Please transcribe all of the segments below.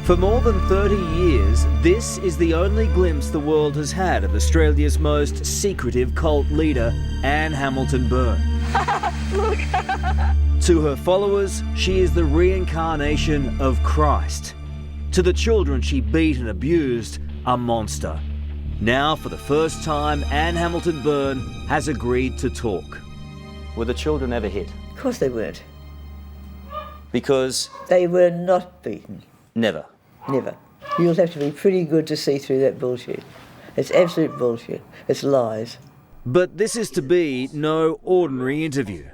For more than 30 years, this is the only glimpse the world has had of Australia's most secretive cult leader, Anne Hamilton-Byrne. Look! To her followers, she is the reincarnation of Christ. To the children she beat and abused, a monster. Now, for the first time, Anne Hamilton-Byrne has agreed to talk. Were the children ever hit? Of course they weren't. Because? They were not beaten. Never. Never. You'll have to be pretty good to see through that bullshit. It's absolute bullshit. It's lies. But this is to be no ordinary interview.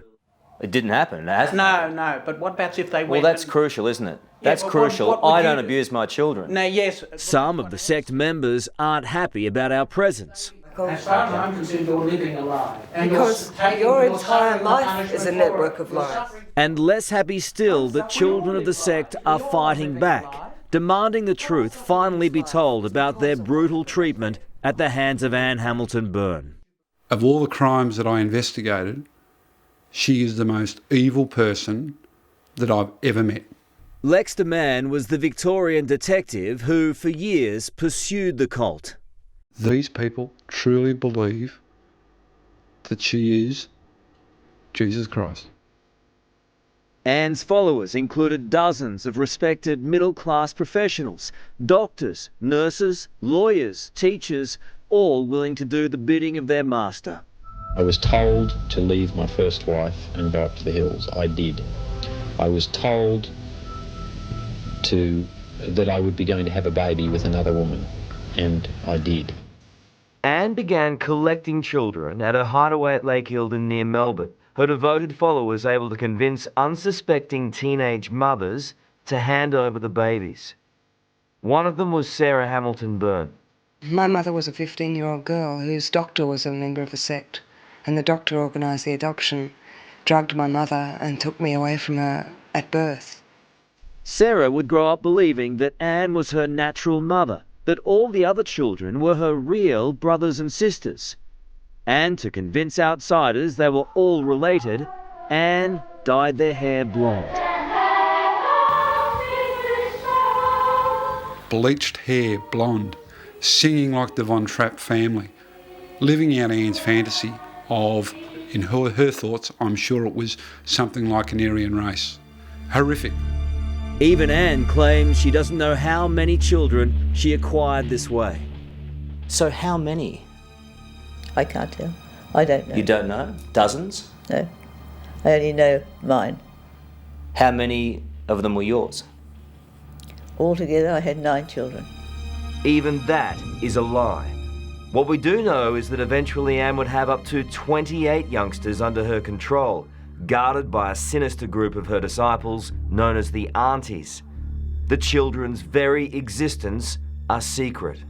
It didn't happen, has it? No, but what about if they went... Well, that's crucial, isn't it? That's crucial. What would I you don't do? abuse my children. No, yes. Some of the sect members aren't happy about our presence. As far as I'm concerned, you're living a lie. And Because your entire life is a network of lies. And less happy still that children of the sect are fighting back, demanding the truth finally be told about their brutal treatment at the hands of Anne Hamilton-Byrne. Of all the crimes that I investigated, she is the most evil person that I've ever met. Lexter Mann was the Victorian detective who, for years, pursued the cult. These people truly believe that she is Jesus Christ. Anne's followers included dozens of respected middle-class professionals, doctors, nurses, lawyers, teachers, all willing to do the bidding of their master. I was told to leave my first wife and go up to the hills. I did. I was told that I would be going to have a baby with another woman, and I did. Anne began collecting children at her hideaway at Lake Eildon near Melbourne. Her devoted followers able to convince unsuspecting teenage mothers to hand over the babies. One of them was Sarah Hamilton-Byrne. My mother was a 15-year-old girl whose doctor was a member of the sect, and the doctor organised the adoption, drugged my mother and took me away from her at birth. Sarah would grow up believing that Anne was her natural mother, that all the other children were her real brothers and sisters. And to convince outsiders they were all related, Anne dyed their hair blonde. Bleached hair, blonde, singing like the Von Trapp family, living out Anne's fantasy of, in her thoughts, I'm sure it was something like an Aryan race. Horrific. Even Anne claims she doesn't know how many children she acquired this way. So how many? I can't tell. I don't know. You don't know? Dozens? No. I only know mine. How many of them were yours? Altogether, I had 9 children. Even that is a lie. What we do know is that eventually Anne would have up to 28 youngsters under her control, guarded by a sinister group of her disciples known as the Aunties. The children's very existence are secret.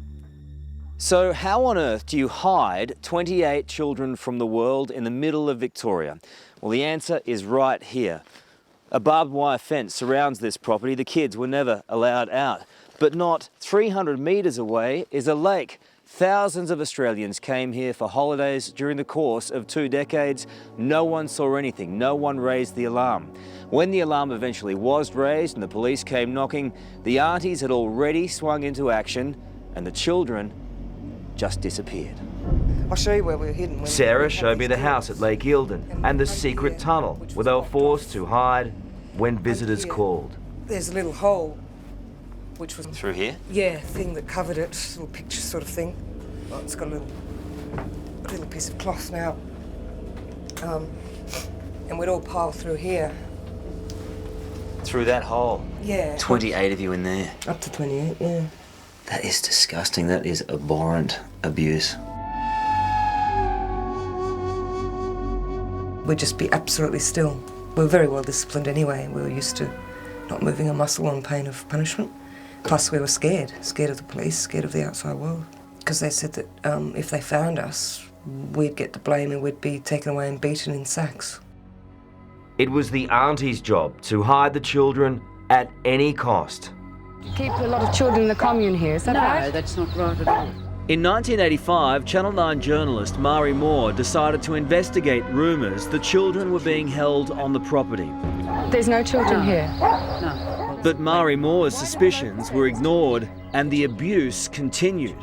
So how on earth do you hide 28 children from the world in the middle of Victoria? Well, the answer is right here. A barbed wire fence surrounds this property. The kids were never allowed out. But not 300 metres away is a lake. Thousands of Australians came here for holidays during the course of 2 decades. No one saw anything. No one raised the alarm. When the alarm eventually was raised and the police came knocking, the Aunties had already swung into action and the children just disappeared. I'll show you where we were hidden. Sarah showed me the house at Lake Eildon and the secret tunnel where they were forced to hide when visitors called. There's a little hole, which was... Through here? Yeah, thing that covered it, little picture sort of thing. Well, it's got a little piece of cloth now. And we'd all pile through here. Through that hole? Yeah. 28 of you in there. Up to 28, yeah. That is disgusting. That is abhorrent abuse. We'd just be absolutely still. We were very well disciplined anyway. We were used to not moving a muscle on pain of punishment. Plus we were scared of the police, scared of the outside world. Because they said that if they found us, we'd get the blame and we'd be taken away and beaten in sacks. It was the Aunties' job to hide the children at any cost. You keep a lot of children in the commune here, is that right? No, that's not right at all. In 1985, Channel 9 journalist Mari Moore decided to investigate rumours the children were being held on the property. There's no children here? No. But Mari Moore's suspicions were ignored and the abuse continued.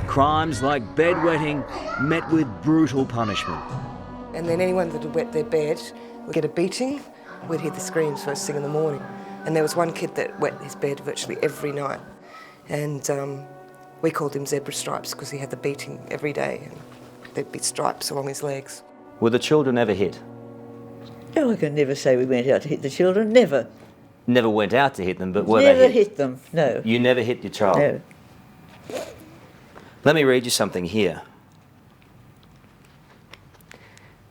Crimes like bedwetting met with brutal punishment. And then anyone that would wet their bed would get a beating. We'd hear the screams first thing in the morning. And there was one kid that wet his bed virtually every night. And we called him Zebra Stripes because he had the beating every day. And there'd be stripes along his legs. Were the children ever hit? No, I can never say we went out to hit the children, never. Never went out to hit them, but were Never they hit? hit them, no. You never hit your child? No. Let me read you something here.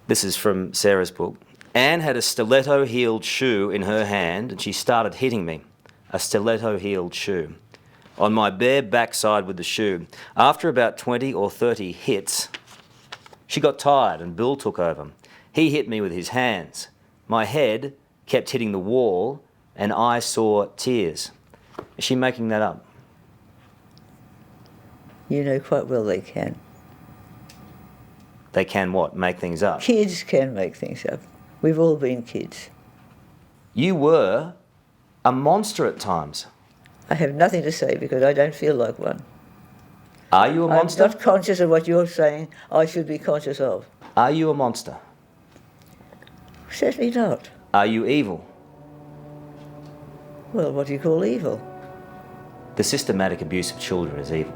This is from Sarah's book. Anne had a stiletto-heeled shoe in her hand and she started hitting me. A stiletto-heeled shoe. On my bare backside with the shoe. After about 20 or 30 hits, she got tired and Bill took over. He hit me with his hands. My head kept hitting the wall and I saw tears. Is she making that up? You know quite well they can. They can what? Make things up? Kids can make things up. We've all been kids. You were a monster at times. I have nothing to say because I don't feel like one. Are you a monster? I'm not conscious of what you're saying I should be conscious of. Are you a monster? Certainly not. Are you evil? Well, what do you call evil? The systematic abuse of children is evil.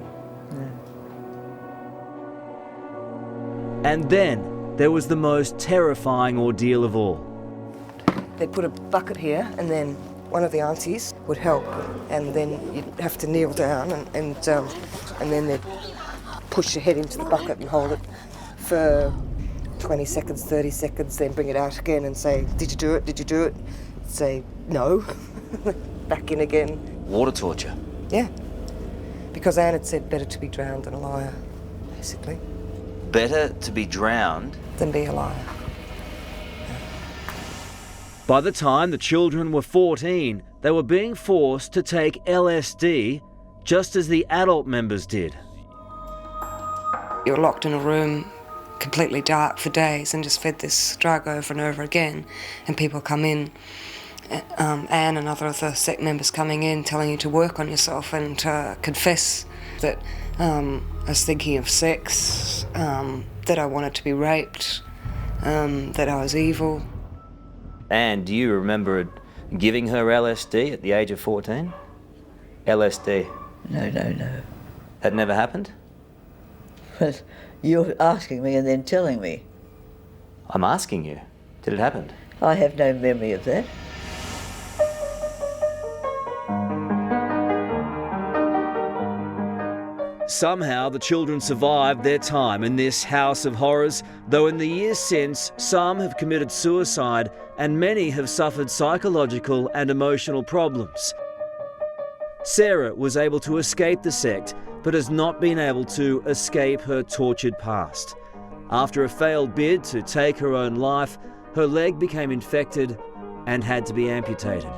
And then there was the most terrifying ordeal of all. They'd put a bucket here and then one of the aunties would help, and then you'd have to kneel down and then they'd push your head into the bucket and hold it for 20 seconds, 30 seconds, then bring it out again and say, did you do it, did you do it? Say, no. Back in again. Water torture. Yeah. Because Anne had said better to be drowned than a liar, basically. Better to be drowned Than be a liar. By the time the children were 14, they were being forced to take LSD just as the adult members did. You're locked in a room, completely dark for days, and just fed this drug over and over again. And people come in, Anne and other of the sect members coming in, telling you to work on yourself and to confess that I was thinking of sex, that I wanted to be raped, that I was evil. And do you remember giving her LSD at the age of 14? LSD. No. That never happened? Well, you're asking me and then telling me. I'm asking you. Did it happen? I have no memory of that. Somehow the children survived their time in this house of horrors, though in the years since, some have committed suicide and many have suffered psychological and emotional problems. Sarah was able to escape the sect, but has not been able to escape her tortured past. After a failed bid to take her own life, her leg became infected and had to be amputated.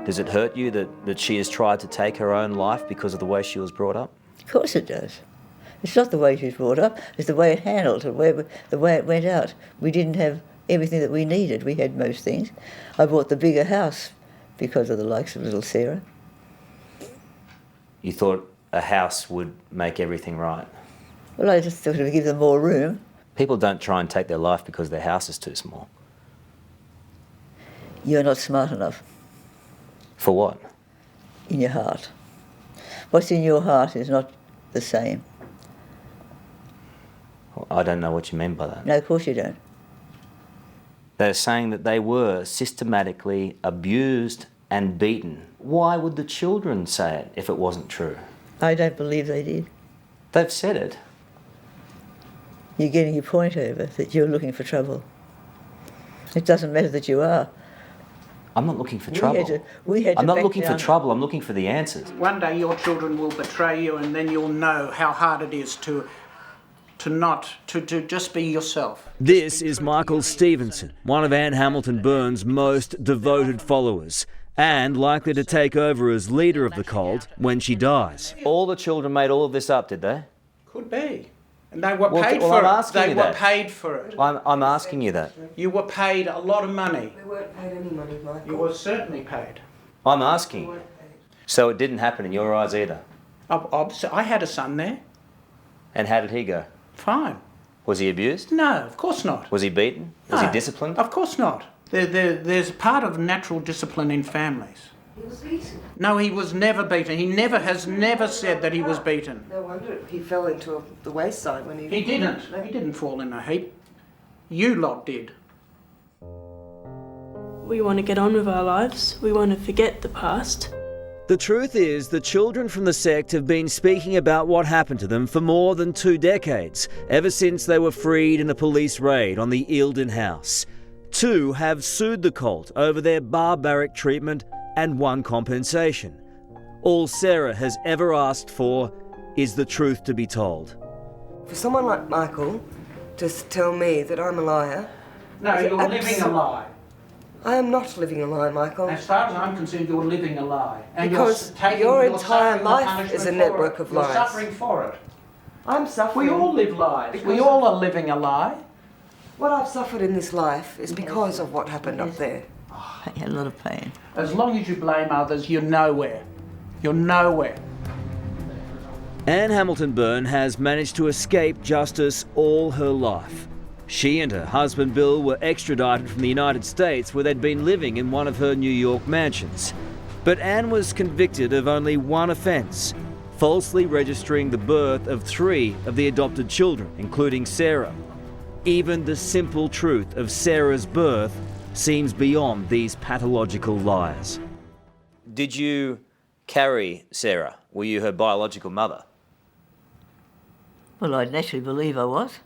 Does it hurt you that she has tried to take her own life because of the way she was brought up? Of course it does. It's not the way she was brought up, it's the way it handled, the way it went out. We didn't have everything that we needed. We had most things. I bought the bigger house because of the likes of little Sarah. You thought a house would make everything right? Well, I just thought it would give them more room. People don't try and take their life because their house is too small. You're not smart enough. For what? In your heart. What's in your heart is not the same. Well, I don't know what you mean by that. No, of course you don't. They're saying that they were systematically abused and beaten. Why would the children say it if it wasn't true? I don't believe they did. They've said it. You're getting your point over, that you're looking for trouble. It doesn't matter that you are. I'm not looking for trouble. I'm not looking for trouble, I'm looking for the answers. One day your children will betray you and then you'll know how hard it is to just be yourself. This is Michael Stevenson, one of Anne Hamilton-Byrne's most devoted followers, and likely to take over as leader of the cult when she dies. All the children made all of this up, did they? Could be. And they were I'm paid for it. asking They you were that. paid for it. I'm asking you that. You were paid a lot of money. We weren't paid any money, Michael. You were certainly paid. I'm asking you. So it didn't happen in your eyes either? I had a son there. And how did he go? Fine. Was he abused? No, of course not. Was he beaten? Was he disciplined? Of course not. There's a part of natural discipline in families. He was beaten. No, he was never beaten. He has never said that he was beaten. No wonder he fell into the wayside when he... He didn't. He didn't fall in a heap. You lot did. We want to get on with our lives. We want to forget the past. The truth is, the children from the sect have been speaking about what happened to them for more than 2 decades, ever since they were freed in a police raid on the Eildon house. 2 have sued the cult over their barbaric treatment and won compensation. All Sarah has ever asked for is the truth to be told. For someone like Michael to tell me that I'm a liar... No, you're living a lie. I am not living a lie, Michael. As far as I'm concerned, you're living a lie. And because your entire life is a network of lies. You're suffering for it. I'm suffering. We all live lies. We all are living a lie. What I've suffered in this life is because of what happened up there. I had a lot of pain. As long as you blame others, you're nowhere. You're nowhere. Anne Hamilton-Byrne has managed to escape justice all her life. She and her husband Bill were extradited from the United States, where they'd been living in one of her New York mansions. But Anne was convicted of only one offence: falsely registering the birth of 3 of the adopted children, including Sarah. Even the simple truth of Sarah's birth seems beyond these pathological lies. Did you carry Sarah? Were you her biological mother? Well, I'd naturally believe I was.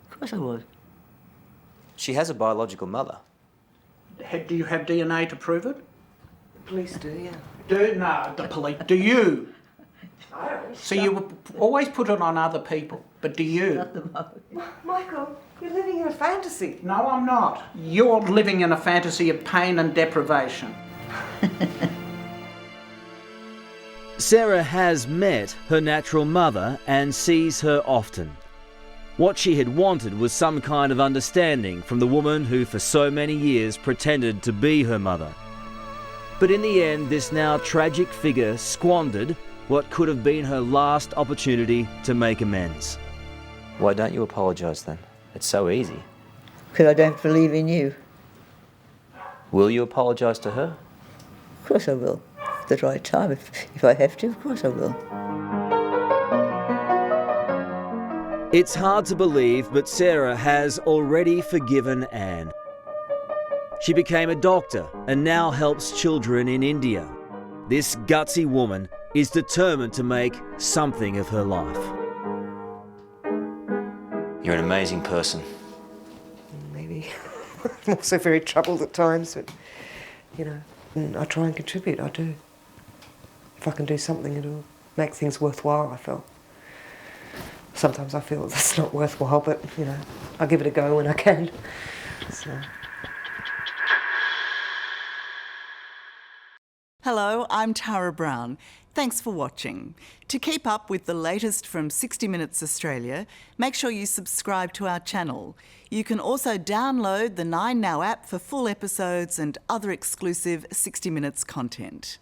Of course I was. She has a biological mother. Do you have DNA to prove it? The police do, yeah. No, the police. Do you? So you always put it on other people, but do you? Michael, you're living in a fantasy. No, I'm not. You're living in a fantasy of pain and deprivation. Sarah has met her natural mother and sees her often. What she had wanted was some kind of understanding from the woman who for so many years pretended to be her mother. But in the end, this now tragic figure squandered what could have been her last opportunity to make amends. Why don't you apologise then? It's so easy. Because I don't believe in you. Will you apologise to her? Of course I will. At the right time. If I have to, of course I will. It's hard to believe, but Sarah has already forgiven Anne. She became a doctor and now helps children in India. This gutsy woman is determined to make something of her life. You're an amazing person. Maybe. I'm also very troubled at times, but, you know, I try and contribute, I do. If I can do something, it'll make things worthwhile, I feel. Sometimes I feel that's not worthwhile, but, you know, I'll give it a go when I can. So. Hello, I'm Tara Brown. Thanks for watching. To keep up with the latest from 60 Minutes Australia, make sure you subscribe to our channel. You can also download the 9Now app for full episodes and other exclusive 60 Minutes content.